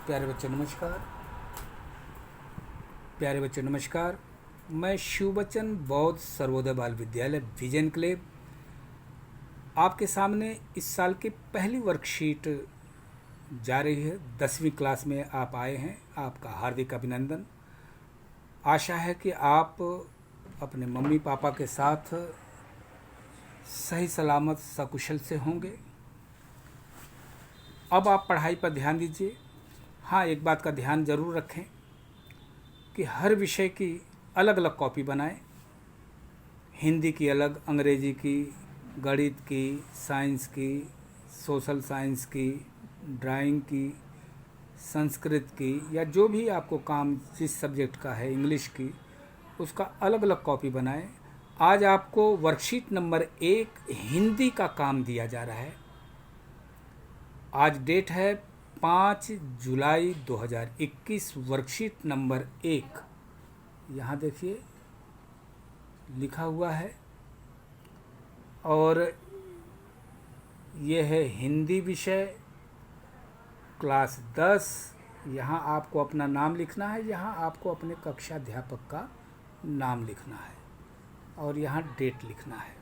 प्यारे बच्चों नमस्कार। प्यारे बच्चों नमस्कार। मैं शिवबच्चन बौद्ध सर्वोदय बाल विद्यालय विजन क्लेब आपके सामने इस साल की पहली वर्कशीट जा रही है। 10वीं क्लास में आप आए हैं, आपका हार्दिक अभिनंदन। आशा है कि आप अपने मम्मी पापा के साथ सही सलामत सकुशल से होंगे। अब आप पढ़ाई पर ध्यान दीजिए। हाँ, एक बात का ध्यान ज़रूर रखें कि हर विषय की अलग अलग कॉपी बनाएं। हिंदी की अलग, अंग्रेजी की, गणित की, साइंस की, सोशल साइंस की, ड्राइंग की, संस्कृत की, या जो भी आपको काम जिस सब्जेक्ट का है, इंग्लिश की, उसका अलग अलग कॉपी बनाएं। आज आपको वर्कशीट नंबर 1 हिंदी का काम दिया जा रहा है। आज डेट है 5 जुलाई 2021। वर्कशीट नंबर 1 यहाँ देखिए लिखा हुआ है, और ये है हिंदी विषय क्लास 10। यहाँ आपको अपना नाम लिखना है, यहाँ आपको अपने कक्षा अध्यापक का नाम लिखना है, और यहाँ डेट लिखना है।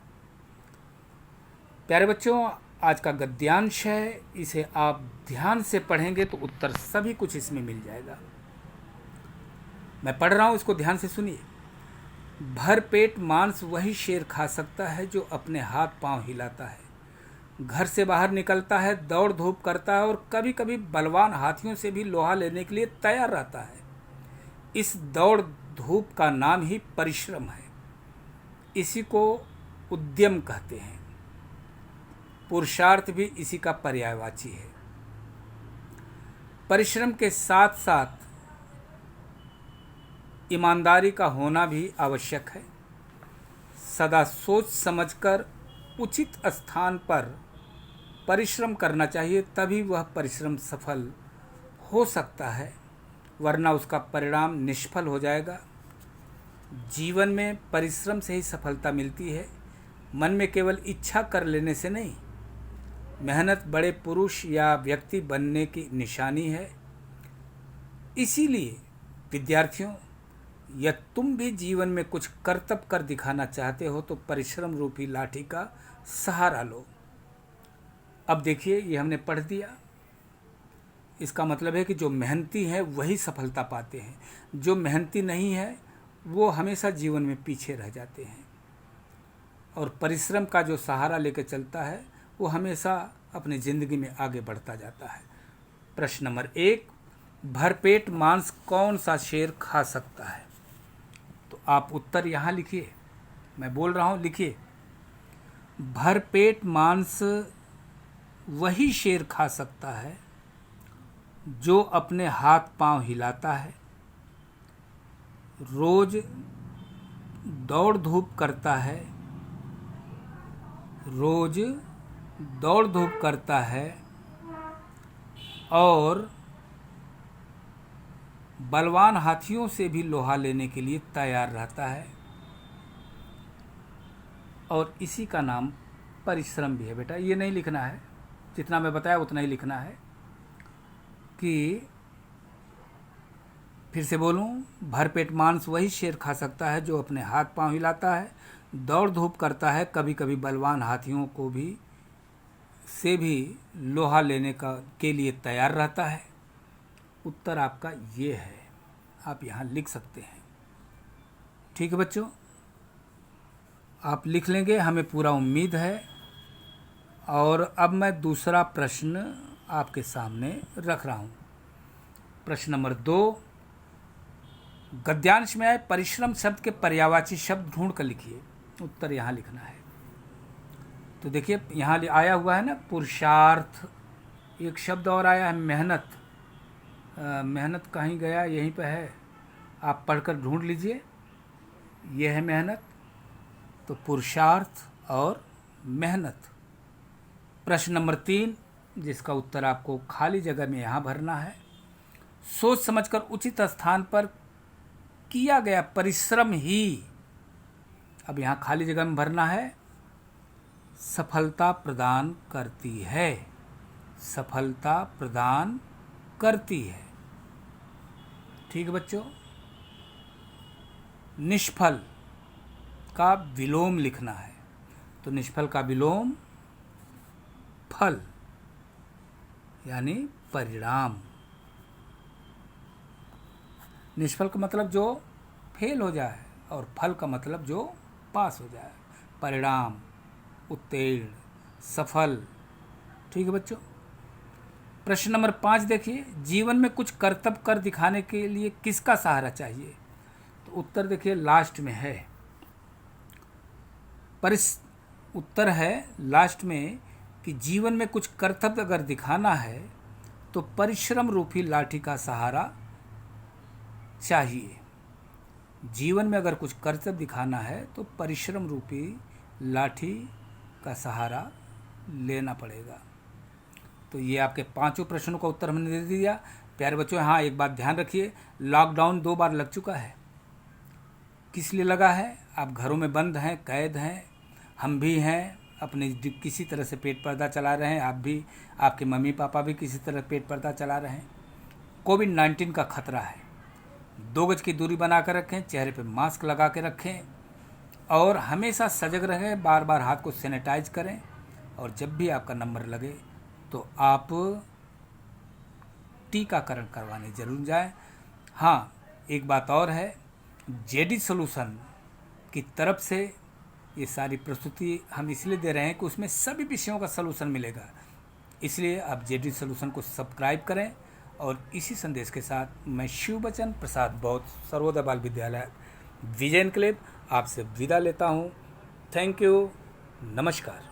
प्यारे बच्चों, आज का गद्यांश है, इसे आप ध्यान से पढ़ेंगे तो उत्तर सभी कुछ इसमें मिल जाएगा। मैं पढ़ रहा हूँ, इसको ध्यान से सुनिए। भर पेट मांस वही शेर खा सकता है जो अपने हाथ पांव हिलाता है। घर से बाहर निकलता है, दौड़ धूप करता है, और कभी कभी बलवान हाथियों से भी लोहा लेने के लिए तैयार रहता है। इस दौड़ धूप का नाम ही परिश्रम है। इसी को उद्यम कहते हैं। पुरुषार्थ भी इसी का पर्यायवाची है। परिश्रम के साथ साथ ईमानदारी का होना भी आवश्यक है। सदा सोच समझकर उचित स्थान पर परिश्रम करना चाहिए, तभी वह परिश्रम सफल हो सकता है, वरना उसका परिणाम निष्फल हो जाएगा। जीवन में परिश्रम से ही सफलता मिलती है, मन में केवल इच्छा कर लेने से नहीं। मेहनत बड़े पुरुष या व्यक्ति बनने की निशानी है। इसीलिए विद्यार्थियों, यदि तुम भी जीवन में कुछ करतब कर दिखाना चाहते हो तो परिश्रम रूपी लाठी का सहारा लो। अब देखिए, ये हमने पढ़ दिया। इसका मतलब है कि जो मेहनती हैं वही सफलता पाते हैं, जो मेहनती नहीं है वो हमेशा जीवन में पीछे रह जाते हैं। और परिश्रम का जो सहारा लेकर चलता है वो हमेशा अपनी ज़िंदगी में आगे बढ़ता जाता है। प्रश्न नंबर 1, भरपेट मांस कौन सा शेर खा सकता है? तो आप उत्तर यहाँ लिखिए, मैं बोल रहा हूँ, लिखिए। भरपेट मांस वही शेर खा सकता है जो अपने हाथ पांव हिलाता है, रोज दौड़ धूप करता है, रोज दौड़ धूप करता है, और बलवान हाथियों से भी लोहा लेने के लिए तैयार रहता है, और इसी का नाम परिश्रम भी है। बेटा, ये नहीं लिखना है, जितना मैं बताया उतना ही लिखना है। कि फिर से बोलूं, भरपेट मांस वही शेर खा सकता है जो अपने हाथ पांव हिलाता है, दौड़ धूप करता है, कभी कभी बलवान हाथियों को भी से भी लोहा लेने के लिए तैयार रहता है। उत्तर आपका ये है, आप यहाँ लिख सकते हैं। ठीक है बच्चों, आप लिख लेंगे, हमें पूरा उम्मीद है। और अब मैं दूसरा प्रश्न आपके सामने रख रहा हूँ। प्रश्न नंबर 2, गद्यांश में आए परिश्रम शब्द के पर्यायवाची शब्द ढूंढ कर लिखिए। उत्तर यहाँ लिखना है। तो देखिए, यहाँ आया हुआ है ना पुरुषार्थ, एक शब्द और आया है मेहनत। मेहनत कहीं गया, यहीं पे है, आप पढ़कर ढूंढ लीजिए। ये है मेहनत, तो पुरुषार्थ और मेहनत। प्रश्न नंबर 3, जिसका उत्तर आपको खाली जगह में यहाँ भरना है। सोच समझकर उचित स्थान पर किया गया परिश्रम ही, अब यहाँ खाली जगह में भरना है, सफलता प्रदान करती है। सफलता प्रदान करती है। ठीक है बच्चों। निष्फल का विलोम लिखना है, तो निष्फल का विलोम फल यानी परिणाम। निष्फल का मतलब जो फेल हो जाए और फल का मतलब जो पास हो जाए। परिणाम, उत्तीर्ण, सफल। ठीक है बच्चों। प्रश्न नंबर 5 देखिए, जीवन में कुछ कर्तव्य कर दिखाने के लिए किसका सहारा चाहिए? तो उत्तर देखिए लास्ट में है। उत्तर है लास्ट में कि जीवन में कुछ कर्तव्य अगर दिखाना है तो परिश्रम रूपी लाठी का सहारा चाहिए। जीवन में अगर कुछ कर्तव्य दिखाना है तो परिश्रम रूपी लाठी का सहारा लेना पड़ेगा। तो ये आपके 5 प्रश्नों का उत्तर हमने दे दिया। प्यारे बच्चों, हाँ एक बात ध्यान रखिए, लॉकडाउन 2 बार लग चुका है। किस लिए लगा है? आप घरों में बंद हैं, कैद हैं, हम भी हैं, अपने किसी तरह से पेट पर्दा चला रहे हैं, आप भी, आपके मम्मी पापा भी किसी तरह पेट पर्दा चला रहे हैं। कोविड-19 का खतरा है। 2 गज की दूरी बना कर रखें, चेहरे पे मास्क लगा के रखें और हमेशा सजग रहें, बार बार हाथ को सैनिटाइज करें और जब भी आपका नंबर लगे तो आप टीकाकरण करवाने जरूर जाएं। हाँ एक बात और है, जेडी सॉल्यूशन की तरफ से ये सारी प्रस्तुति हम इसलिए दे रहे हैं कि उसमें सभी विषयों का सलूशन मिलेगा, इसलिए आप जेडी सॉल्यूशन को सब्सक्राइब करें। और इसी संदेश के साथ मैं शिवबचन प्रसाद बौद्ध सर्वोदय बाल विद्यालय विजय एन्क्लेव आपसे विदा लेता हूँ। थैंक यू, नमस्कार।